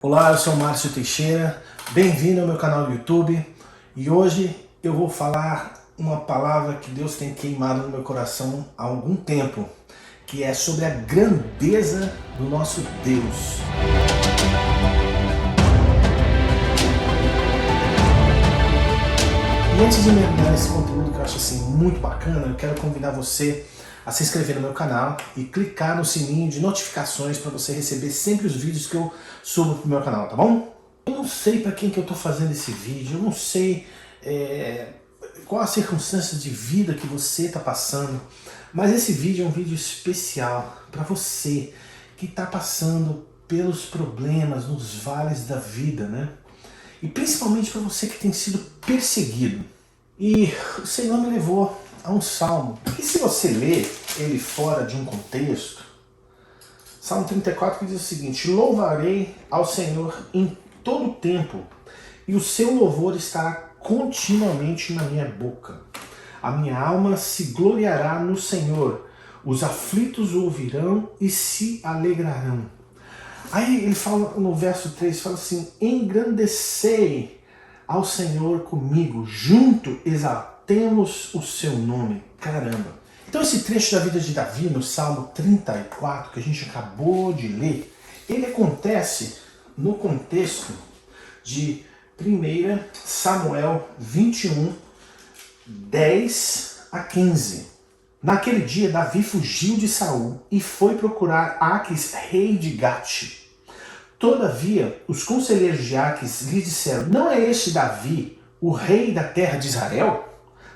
Olá, eu sou o Márcio Teixeira, bem-vindo ao meu canal do YouTube e hoje eu vou falar uma palavra que Deus tem queimado no meu coração há algum tempo, que é sobre a grandeza do nosso Deus. E antes de mergulhar nesse conteúdo que eu acho assim muito bacana, eu quero convidar você a se inscrever no meu canal e clicar no sininho de notificações para você receber sempre os vídeos que eu subo pro meu canal, tá bom? Eu não sei para quem que eu tô fazendo esse vídeo, eu não sei qual a circunstância de vida que você está passando, mas esse vídeo é um vídeo especial para você que está passando pelos problemas nos vales da vida, né? E principalmente para você que tem sido perseguido. E o Senhor me levou a um salmo, que se você ler ele fora de um contexto, Salmo 34 que diz o seguinte: louvarei ao Senhor em todo tempo, e o seu louvor estará continuamente na minha boca. A minha alma se gloriará no Senhor, os aflitos o ouvirão e se alegrarão. Aí ele fala no verso 3, fala assim: engrandecei ao Senhor comigo, junto exaltemos o seu nome. Caramba! Então esse trecho da vida de Davi, no Salmo 34, que a gente acabou de ler, ele acontece no contexto de 1 Samuel 21, 10 a 15. Naquele dia Davi fugiu de Saul e foi procurar Aquis, rei de Gate. Todavia, os conselheiros de Aquis lhe disseram: não é este Davi, o rei da terra de Israel?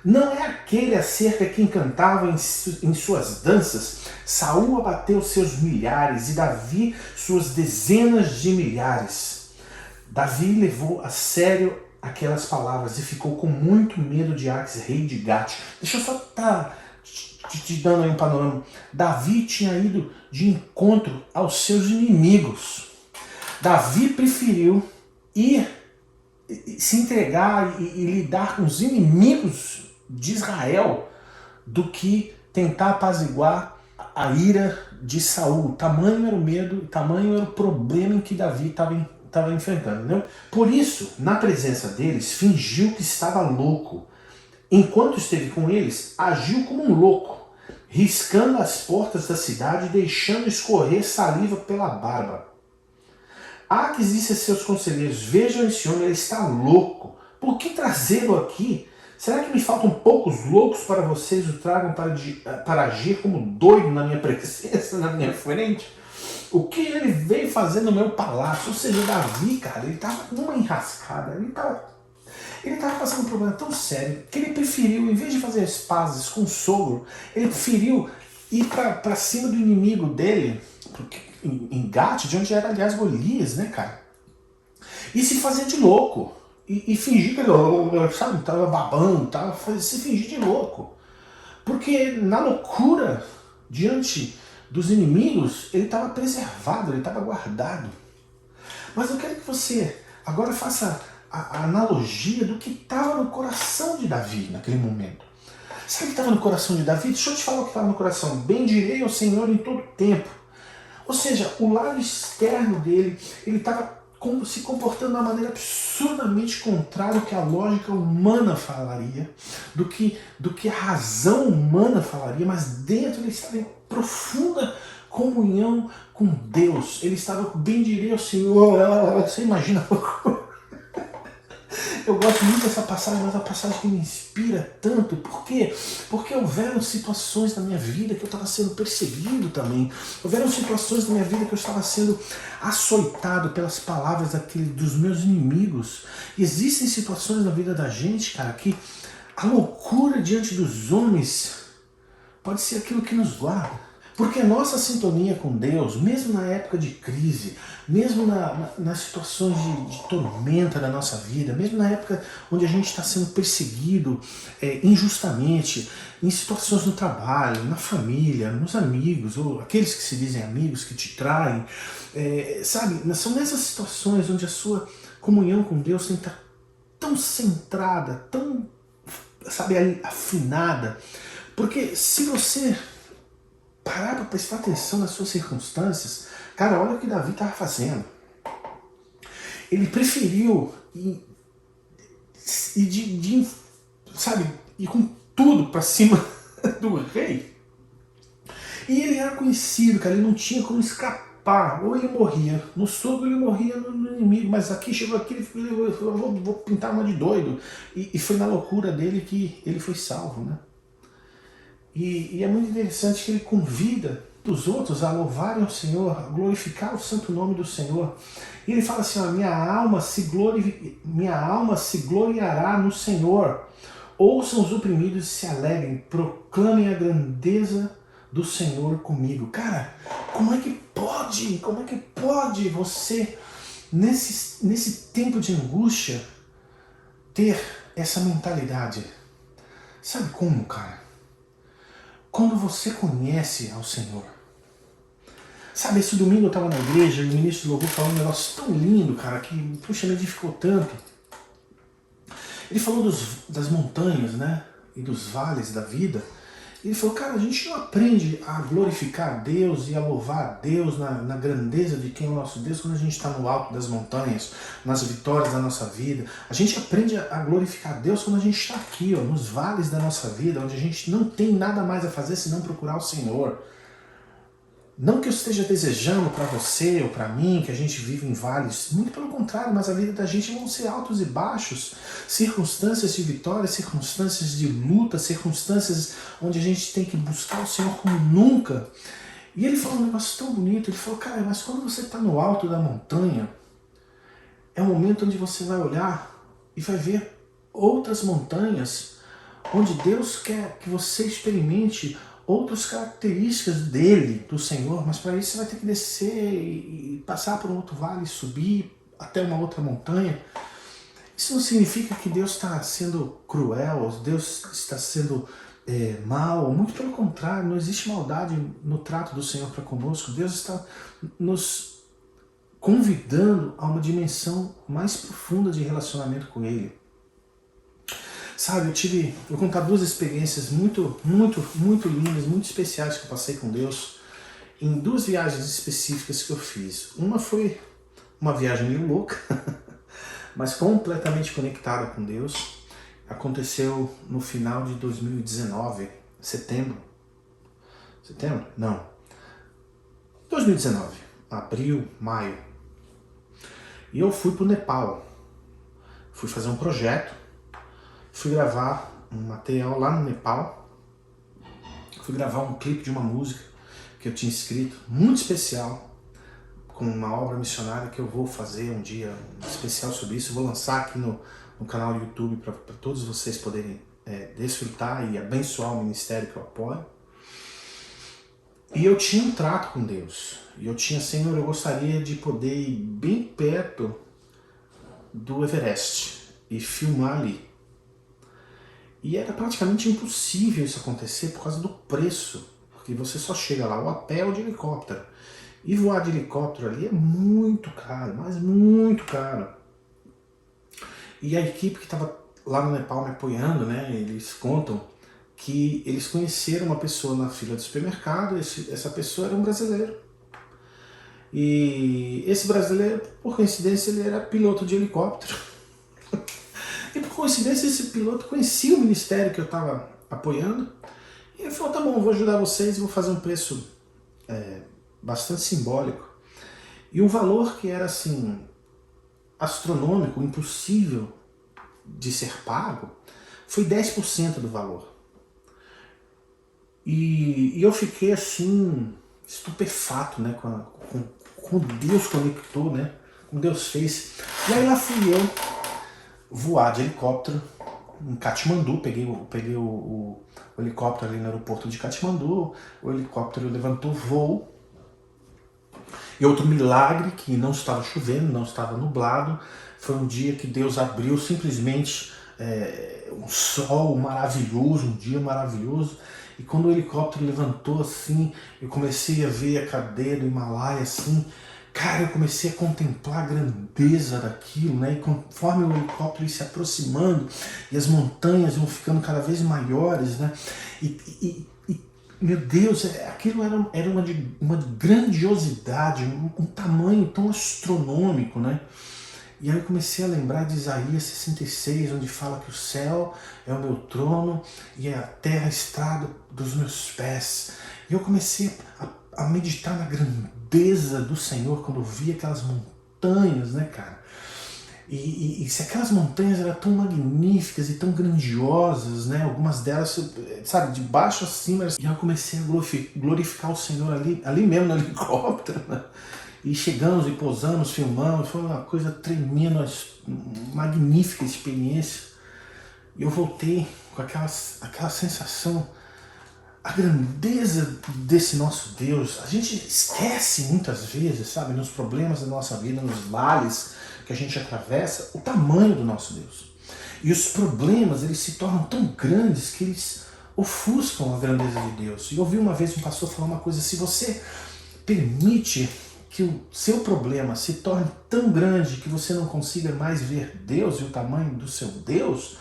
Não é aquele acerca quem cantava em suas danças? Saul abateu seus milhares e Davi suas dezenas de milhares. Davi levou a sério aquelas palavras e ficou com muito medo de Aquis, rei de Gate. Deixa eu só estar te dando aí um panorama. Davi tinha ido de encontro aos seus inimigos. Davi preferiu ir se entregar e lidar com os inimigos de Israel do que tentar apaziguar a ira de Saul. Tamanho era o medo, tamanho era o problema em que Davi estava enfrentando, entendeu? Por isso, na presença deles, fingiu que estava louco. Enquanto esteve com eles, agiu como um louco, riscando as portas da cidade e deixando escorrer saliva pela barba. Aquis disse a seus conselheiros: vejam esse homem, ele está louco. Por que trazê-lo aqui? Será que me faltam poucos loucos para vocês o tragam para agir como doido na minha presença, na minha frente? O que ele veio fazer no meu palácio? Ou seja, Davi, cara, ele estava numa enrascada, ele estava passando um problema tão sério que ele preferiu, em vez de fazer as pazes com o sogro, ele preferiu ir para cima do inimigo dele, porque em Gate, de onde era, aliás, Golias, né, cara? E se fazer de louco. E fingir que ele, sabe, tava babando, se fingir de louco. Porque na loucura, diante dos inimigos, ele estava preservado, ele estava guardado. Mas eu quero que você agora faça a analogia do que estava no coração de Davi naquele momento. Sabe o que estava no coração de Davi? Deixa eu te falar o que estava no coração. Bendirei ao Senhor em todo tempo. Ou seja, o lado externo dele, ele estava se comportando de uma maneira absurdamente contrária ao que a lógica humana falaria, do que a razão humana falaria, mas dentro ele estava em profunda comunhão com Deus. Ele estava bendirei ao Senhor. Você imagina? Eu gosto muito dessa passagem, mas é uma passagem que me inspira tanto. Por quê? Porque houveram situações na minha vida que eu estava sendo perseguido também. Houveram situações na minha vida que eu estava sendo açoitado pelas palavras dos meus inimigos. E existem situações na vida da gente, cara, que a loucura diante dos homens pode ser aquilo que nos guarda. Porque a nossa sintonia com Deus, mesmo na época de crise, mesmo nas situações de tormenta da nossa vida, mesmo na época onde a gente está sendo perseguido injustamente, em situações no trabalho, na família, nos amigos, ou aqueles que se dizem amigos, que te traem, sabe? São nessas situações onde a sua comunhão com Deus tem que estar tão centrada, tão, sabe, afinada. Porque se você parar para prestar atenção nas suas circunstâncias, cara, olha o que Davi estava fazendo. Ele preferiu sabe, ir com tudo para cima do rei. E ele era conhecido, cara, ele não tinha como escapar. Ou ele morria no soco, ele morria no inimigo. Mas aqui chegou aqui, ele falou, vou pintar uma de doido. E foi na loucura dele que ele foi salvo, né? E é muito interessante que ele convida os outros a louvarem ao Senhor, a glorificar o santo nome do Senhor. E ele fala assim, ó, minha alma se gloriará no Senhor. Ouçam os oprimidos e se alegrem, proclamem a grandeza do Senhor comigo. Cara, como é que pode você, nesse tempo de angústia, ter essa mentalidade? Sabe como, cara? Quando você conhece ao Senhor. Sabe, esse domingo eu estava na igreja e o ministro louvor falou um negócio tão lindo, cara, que, puxa, me edificou tanto. Ele falou das montanhas, né, e dos vales da vida. Ele falou, cara, a gente não aprende a glorificar a Deus e a louvar a Deus na grandeza de quem é o nosso Deus quando a gente está no alto das montanhas, nas vitórias da nossa vida. A gente aprende a glorificar a Deus quando a gente está aqui, ó, nos vales da nossa vida, onde a gente não tem nada mais a fazer senão procurar o Senhor. Não que eu esteja desejando para você ou para mim que a gente vive em vales, muito pelo contrário, mas a vida da gente vão ser altos e baixos, circunstâncias de vitória, circunstâncias de luta, circunstâncias onde a gente tem que buscar o Senhor como nunca. E ele falou um negócio tão bonito, ele falou, cara, mas quando você está no alto da montanha, é um momento onde você vai olhar e vai ver outras montanhas onde Deus quer que você experimente outras características dele, do Senhor, mas para isso você vai ter que descer e passar por um outro vale, subir até uma outra montanha. Isso não significa que Deus está sendo cruel, Deus está sendo mal, muito pelo contrário, não existe maldade no trato do Senhor para conosco. Deus está nos convidando a uma dimensão mais profunda de relacionamento com Ele. Sabe, vou contar duas experiências muito lindas, muito especiais que eu passei com Deus em duas viagens específicas que eu fiz. Uma foi uma viagem meio louca, mas completamente conectada com Deus. Aconteceu no final de 2019, setembro? Não. 2019, abril, maio. E eu fui para o Nepal. Fui fazer um projeto. Fui gravar um material lá no Nepal. Fui gravar um clipe de uma música que eu tinha escrito, muito especial, com uma obra missionária que eu vou fazer um dia um especial sobre isso. Eu vou lançar aqui no canal do YouTube para todos vocês poderem desfrutar e abençoar o ministério que eu apoio. E eu tinha um trato com Deus. E eu tinha, Senhor, eu gostaria de poder ir bem perto do Everest e filmar ali. E era praticamente impossível isso acontecer por causa do preço, porque você só chega lá ou a pé ou de helicóptero. E voar de helicóptero ali é muito caro, mas muito caro. E a equipe que estava lá no Nepal me apoiando, né, eles contam que eles conheceram uma pessoa na fila do supermercado, essa pessoa era um brasileiro. E esse brasileiro, por coincidência, ele era piloto de helicóptero. E por coincidência esse piloto conhecia o ministério que eu estava apoiando. E ele falou, tá bom, vou ajudar vocês e vou fazer um preço bastante simbólico. E o valor que era assim, astronômico, impossível de ser pago, foi 10% do valor. E eu fiquei assim, estupefato, né, com Deus conectou, né, com Deus fez. E aí lá fui eu voar de helicóptero em Katmandu, peguei o helicóptero ali no aeroporto de Katmandu, o helicóptero levantou voo. E outro milagre, que não estava chovendo, não estava nublado, foi um dia que Deus abriu simplesmente um sol maravilhoso, um dia maravilhoso. E quando o helicóptero levantou assim, eu comecei a ver a cadeia do Himalaia assim, cara, eu comecei a contemplar a grandeza daquilo, né? E conforme o helicóptero ia se aproximando e as montanhas iam ficando cada vez maiores, né? E meu Deus, aquilo era uma grandiosidade, um tamanho tão astronômico, né? E aí eu comecei a lembrar de Isaías 66, onde fala que o céu é o meu trono e a terra a estrada dos meus pés. E eu comecei a meditar na grandeza do Senhor quando eu vi aquelas montanhas, né, cara? E se aquelas montanhas eram tão magníficas e tão grandiosas, né? Algumas delas, sabe, de baixo a cima. E eu comecei a glorificar o Senhor ali mesmo no helicóptero, né? E chegamos e pousamos, filmamos, foi uma coisa tremenda, magnífica experiência. E eu voltei com aquela sensação, a grandeza desse nosso Deus. A gente esquece muitas vezes, sabe, nos problemas da nossa vida, nos vales que a gente atravessa, o tamanho do nosso Deus. E os problemas, eles se tornam tão grandes que eles ofuscam a grandeza de Deus. E eu ouvi uma vez um pastor falar uma coisa: se você permite que o seu problema se torne tão grande que você não consiga mais ver Deus e o tamanho do seu Deus,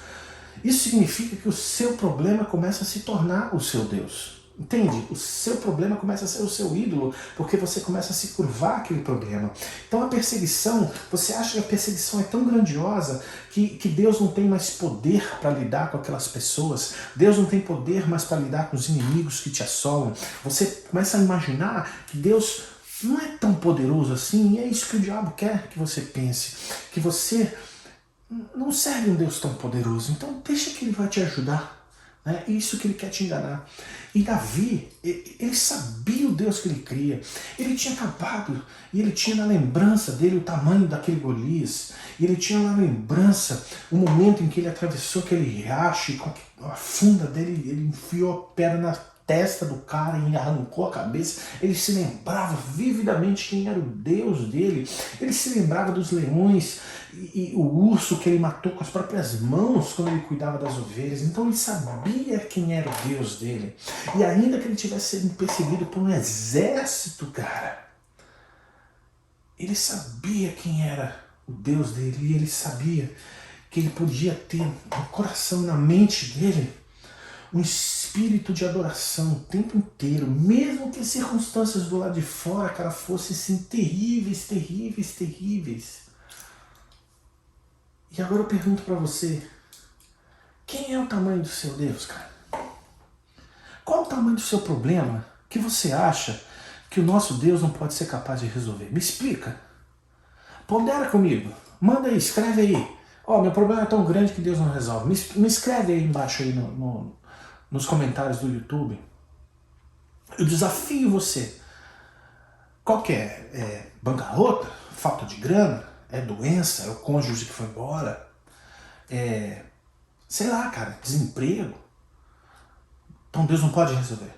isso significa que o seu problema começa a se tornar o seu Deus. Entende? O seu problema começa a ser o seu ídolo, porque você começa a se curvar àquele problema. Então a perseguição, você acha que a perseguição é tão grandiosa que Deus não tem mais poder para lidar com aquelas pessoas, Deus não tem poder mais para lidar com os inimigos que te assolam. Você começa a imaginar que Deus não é tão poderoso assim, e é isso que o diabo quer que você pense, que você não serve um Deus tão poderoso, então deixa que ele vai te ajudar. É isso que ele quer te enganar. E Davi, ele sabia o Deus que ele cria. Ele tinha acabado, e ele tinha na lembrança dele o tamanho daquele Golias. E ele tinha na lembrança o momento em que ele atravessou aquele riacho, e com a funda dele, ele enfiou a pedra na testa do cara e arrancou a cabeça. Ele se lembrava vividamente quem era o Deus dele. Ele se lembrava dos leões e o urso que ele matou com as próprias mãos quando ele cuidava das ovelhas. Então ele sabia quem era o Deus dele. E ainda que ele tivesse sendo perseguido por um exército, cara, ele sabia quem era o Deus dele. E ele sabia que ele podia ter no coração, na mente dele, um espírito de adoração o tempo inteiro, mesmo que as circunstâncias do lado de fora, cara, fossem assim, terríveis, terríveis, terríveis. E agora eu pergunto pra você, quem é o tamanho do seu Deus, cara? Qual o tamanho do seu problema que você acha que o nosso Deus não pode ser capaz de resolver? Me explica. Pondera comigo. Manda aí, escreve aí. Ó, meu problema é tão grande que Deus não resolve. Me escreve aí embaixo aí nos comentários do YouTube. Eu desafio você. Qual que é? É bancarrota? Falta de grana? É doença? É o cônjuge que foi embora? É, sei lá, cara, desemprego? Então Deus não pode resolver.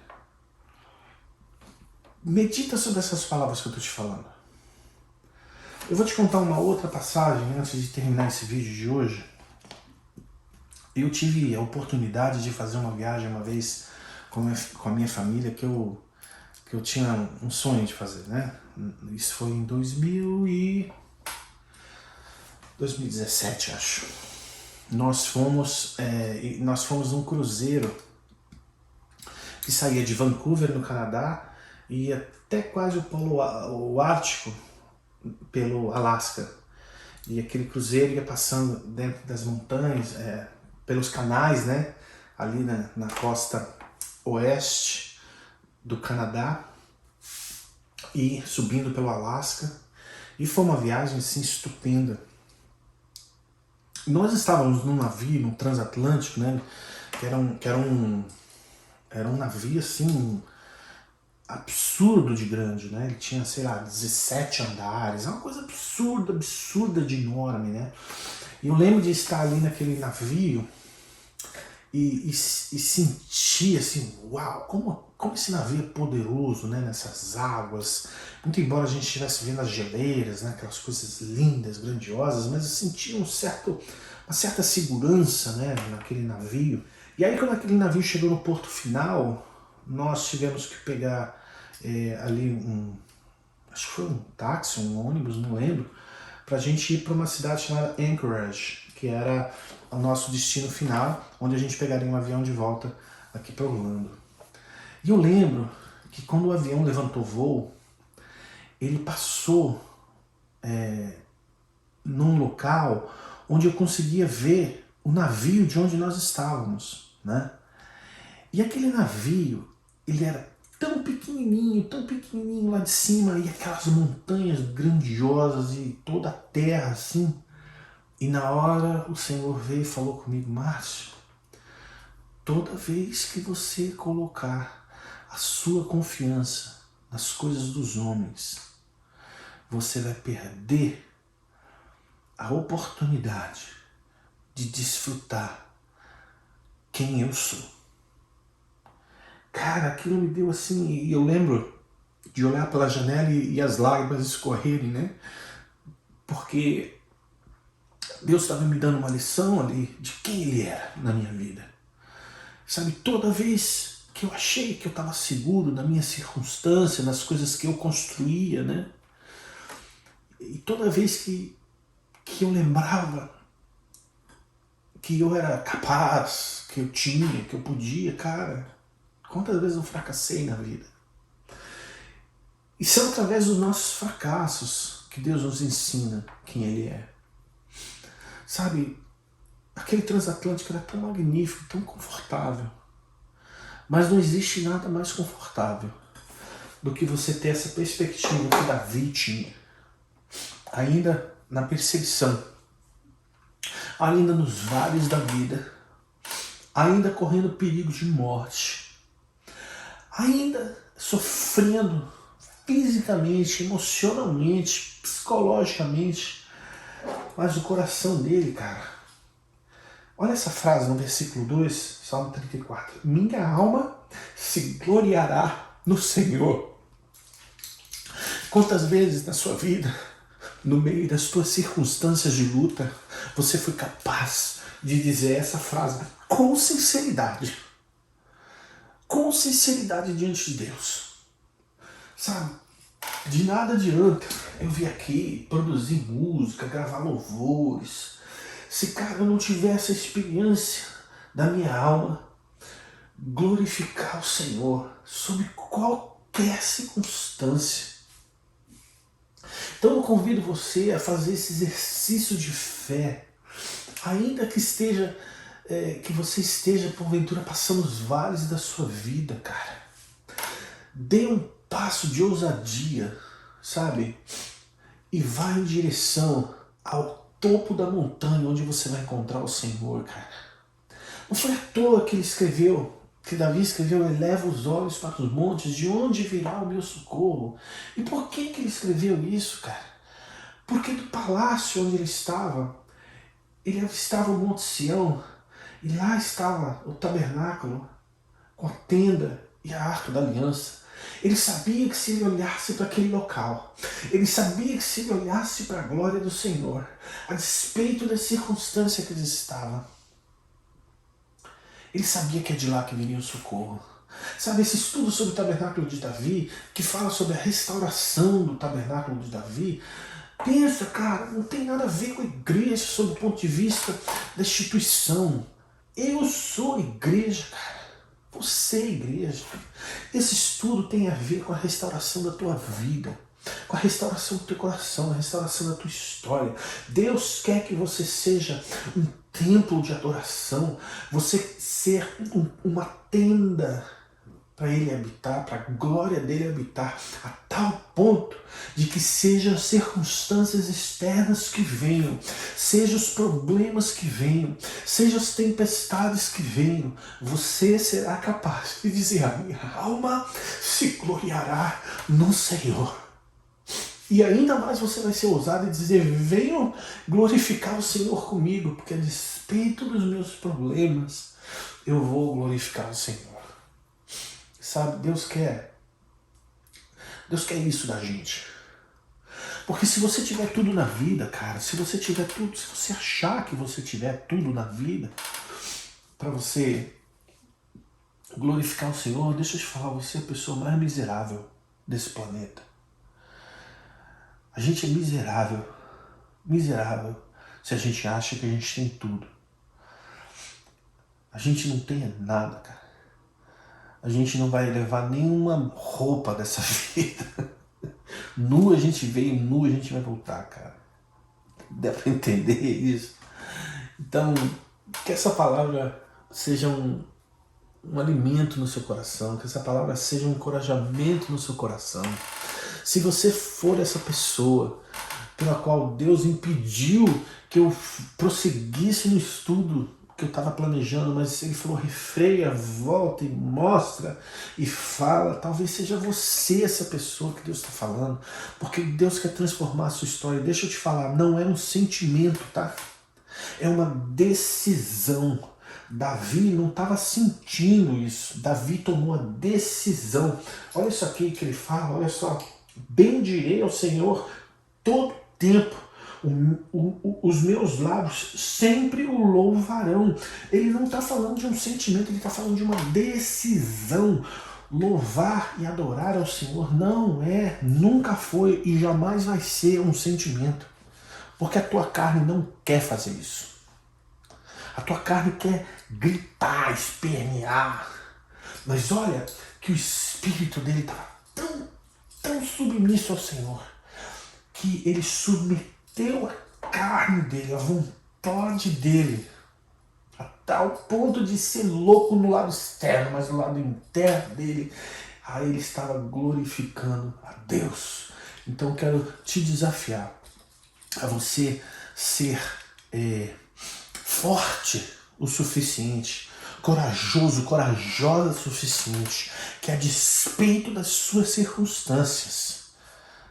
Medita sobre essas palavras que eu estou te falando. Eu vou te contar uma outra passagem antes de terminar esse vídeo de hoje. Eu tive a oportunidade de fazer uma viagem uma vez com a minha família que eu tinha um sonho de fazer, né? Isso foi em 2017, acho. Nós fomos num cruzeiro que saía de Vancouver, no Canadá, e ia até quase o Ártico, pelo Alasca. E aquele cruzeiro ia passando dentro das montanhas, pelos canais, né? Ali na costa oeste do Canadá, e subindo pelo Alasca. E foi uma viagem assim estupenda. Nós estávamos num navio, num transatlântico, né? Que era um navio assim absurdo de grande, né? Ele tinha, sei lá, 17 andares, é uma coisa absurda, absurda de enorme, né? E eu lembro de estar ali naquele navio e sentir assim, uau, como esse navio é poderoso, né? Nessas águas. Muito embora a gente estivesse vendo as geleiras, né? Aquelas coisas lindas, grandiosas, mas eu sentia uma certa segurança, né? Naquele navio. E aí quando aquele navio chegou no porto final, nós tivemos que pegar ali acho que foi um táxi, um ônibus, não lembro, pra gente ir para uma cidade chamada Anchorage, que era o nosso destino final, onde a gente pegaria um avião de volta aqui para Orlando. E eu lembro que quando o avião levantou voo, ele passou num local onde eu conseguia ver o navio de onde nós estávamos, né? E aquele navio, ele era tão pequenininho lá de cima, e aquelas montanhas grandiosas e toda a terra assim. E na hora o Senhor veio e falou comigo: Márcio, toda vez que você colocar a sua confiança nas coisas dos homens, você vai perder a oportunidade de desfrutar quem eu sou. Cara, aquilo me deu assim, e eu lembro de olhar pela janela e as lágrimas escorrerem, né? Porque Deus estava me dando uma lição ali de quem Ele era na minha vida. Sabe, toda vez que eu achei que eu estava seguro na minha circunstância, nas coisas que eu construía, né? E toda vez que eu lembrava que eu era capaz, que eu tinha, que eu podia, cara, quantas vezes eu fracassei na vida? E são através dos nossos fracassos que Deus nos ensina quem Ele é. Sabe, aquele transatlântico era tão magnífico, tão confortável. Mas não existe nada mais confortável do que você ter essa perspectiva que Davi tinha. Ainda na perseguição, ainda nos vales da vida, ainda correndo perigo de morte, ainda sofrendo fisicamente, emocionalmente, psicologicamente, mas o coração dele, cara, olha essa frase no versículo 2, Salmo 34. Minha alma se gloriará no Senhor. Quantas vezes na sua vida, no meio das suas circunstâncias de luta, você foi capaz de dizer essa frase com sinceridade. Com sinceridade diante de Deus. Sabe, de nada adianta eu vir aqui produzir música, gravar louvores, se, cara, eu não tiver essa experiência da minha alma glorificar o Senhor sob qualquer circunstância. Então eu convido você a fazer esse exercício de fé, ainda que esteja, que você esteja porventura passando os vales da sua vida, cara. Dê um passo de ousadia, sabe? E vá em direção ao topo da montanha onde você vai encontrar o Senhor, cara. Não foi à toa que ele escreveu, que Davi escreveu: eleva os olhos para os montes, de onde virá o meu socorro? E por que ele escreveu isso, cara? Porque do palácio onde ele avistava o Monte Sião, e lá estava o tabernáculo, com a tenda e a arca da aliança. Ele sabia que se ele olhasse para aquele local, ele sabia que se ele olhasse para a glória do Senhor, a despeito da circunstância que ele estava, ele sabia que é de lá que viria o socorro. Sabe, esse estudo sobre o tabernáculo de Davi, que fala sobre a restauração do tabernáculo de Davi, pensa, cara, não tem nada a ver com a igreja sob o ponto de vista da instituição. Eu sou igreja, cara. Você é igreja. Esse estudo tem a ver com a restauração da tua vida, com a restauração do teu coração, a restauração da tua história. Deus quer que você seja um templo de adoração, você ser uma tenda para Ele habitar, para a glória dele habitar, a tal ponto de que sejam as circunstâncias externas que venham, sejam os problemas que venham, sejam as tempestades que venham, você será capaz de dizer: a minha alma se gloriará no Senhor. E ainda mais você vai ser ousado e dizer: venham glorificar o Senhor comigo, porque a despeito dos meus problemas, eu vou glorificar o Senhor. Sabe, Deus quer isso da gente. Porque se você tiver tudo na vida, cara, se você achar que você tiver tudo na vida, para você glorificar o Senhor, deixa eu te falar, você é a pessoa mais miserável desse planeta. A gente é miserável, se a gente acha que a gente tem tudo. A gente não tem nada, cara. A gente não vai levar nenhuma roupa dessa vida. Nu a gente veio, nu a gente vai voltar, cara. Dá para entender isso? Então, que essa palavra seja um alimento no seu coração, que essa palavra seja um encorajamento no seu coração. Se você for essa pessoa pela qual Deus impediu que eu prosseguisse no estudo que eu estava planejando, mas Ele falou, refreia, volta e mostra e fala, talvez seja você essa pessoa que Deus está falando, porque Deus quer transformar a sua história. Deixa eu te falar, não é um sentimento, tá? É uma decisão. Davi não estava sentindo isso. Davi tomou uma decisão. Olha isso aqui que ele fala, olha só. Bendirei ao Senhor todo tempo. Os meus lábios sempre o louvarão. Ele não está falando de um sentimento, ele está falando de uma decisão. Louvar e adorar ao Senhor não é, nunca foi e jamais vai ser um sentimento. Porque a tua carne não quer fazer isso. A tua carne quer gritar, espernear. Mas olha que o espírito dele estava tão submisso ao Senhor que ele submeteu a carne dele, a vontade dele, a tal ponto de ser louco no lado externo, mas no lado interno dele, aí ele estava glorificando a Deus. Então eu quero te desafiar a você ser forte o suficiente, corajosa o suficiente, que a despeito das suas circunstâncias,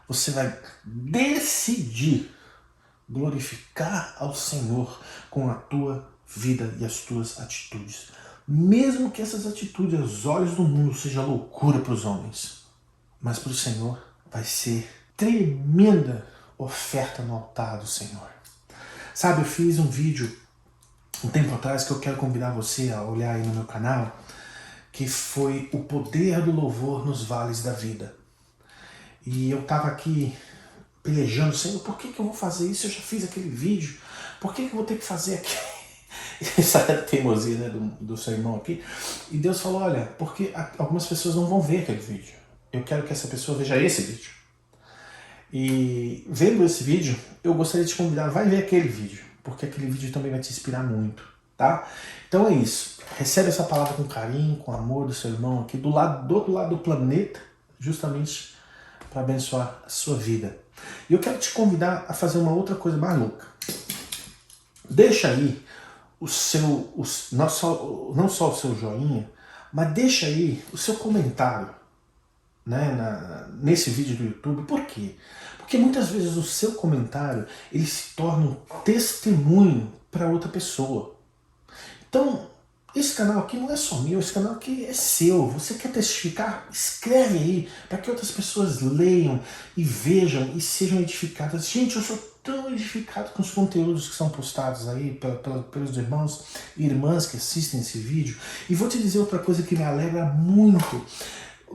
você vai decidir glorificar ao Senhor com a tua vida e as tuas atitudes. Mesmo que essas atitudes, aos olhos do mundo, sejam loucura para os homens, mas para o Senhor vai ser tremenda oferta no altar do Senhor. Sabe, eu fiz um vídeo um tempo atrás que eu quero convidar você a olhar aí no meu canal, que foi o poder do louvor nos vales da vida. E eu estava aqui pelejando, Senhor, por que eu vou fazer isso? Eu já fiz aquele vídeo, por que eu vou ter que fazer aqui? Essa é a teimosia, né, do seu irmão aqui. E Deus falou, olha, porque algumas pessoas não vão ver aquele vídeo. Eu quero que essa pessoa veja esse vídeo. E vendo esse vídeo, eu gostaria de te convidar, vai ver aquele vídeo, porque aquele vídeo também vai te inspirar muito, tá? Então é isso. Recebe essa palavra com carinho, com amor do seu irmão aqui, do outro lado do planeta, justamente para abençoar a sua vida. E eu quero te convidar a fazer uma outra coisa maluca. Deixa aí o seu, não só o seu joinha, mas deixa aí o seu comentário, né, nesse vídeo do YouTube. Por quê? Porque muitas vezes o seu comentário ele se torna um testemunho para outra pessoa. Então, esse canal aqui não é só meu, esse canal aqui é seu. Você quer testificar? Escreve aí para que outras pessoas leiam e vejam e sejam edificadas. Gente, eu sou tão edificado com os conteúdos que são postados aí pelos irmãos e irmãs que assistem esse vídeo. E vou te dizer outra coisa que me alegra muito.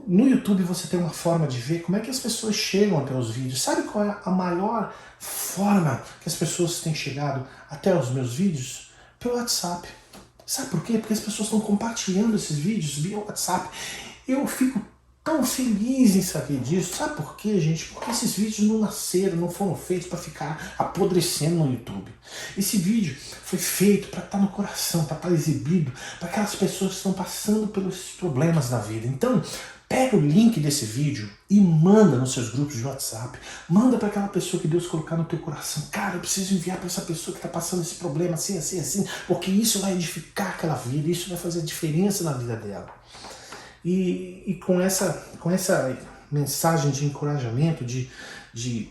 No YouTube você tem uma forma de ver como é que as pessoas chegam até os vídeos. Sabe qual é a maior forma que as pessoas têm chegado até os meus vídeos? Pelo WhatsApp. Sabe por quê? Porque as pessoas estão compartilhando esses vídeos via WhatsApp. Eu fico tão feliz em saber disso. Sabe por quê, gente? Porque esses vídeos não nasceram, não foram feitos para ficar apodrecendo no YouTube. Esse vídeo foi feito para estar no coração, para estar exibido para aquelas pessoas que estão passando pelos problemas da vida. Então, pega o link desse vídeo e manda nos seus grupos de WhatsApp. Manda para aquela pessoa que Deus colocar no teu coração. Cara, eu preciso enviar para essa pessoa que está passando esse problema assim, assim, assim, porque isso vai edificar aquela vida, isso vai fazer diferença na vida dela. E com essa mensagem de encorajamento, de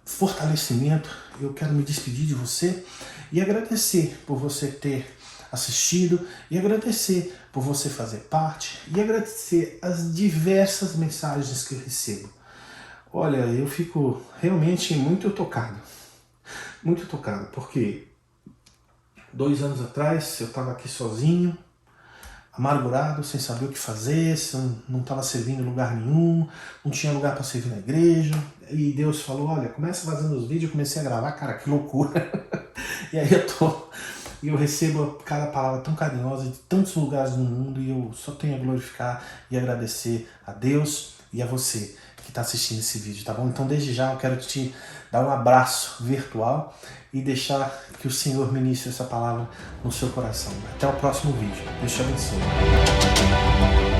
fortalecimento, eu quero me despedir de você e agradecer por você ter assistido, e agradecer por você fazer parte, e agradecer as diversas mensagens que eu recebo. Olha, eu fico realmente muito tocado, porque 2 anos atrás eu estava aqui sozinho, amargurado, sem saber o que fazer, não estava servindo em lugar nenhum, não tinha lugar para servir na igreja, e Deus falou, olha, começa fazendo os vídeos, eu comecei a gravar, cara, que loucura, e aí eu recebo cada palavra tão carinhosa de tantos lugares no mundo, e eu só tenho a glorificar e agradecer a Deus e a você. que está assistindo esse vídeo, tá bom? Então desde já eu quero te dar um abraço virtual e deixar que o Senhor ministre essa palavra no seu coração. Até o próximo vídeo. Deus te abençoe.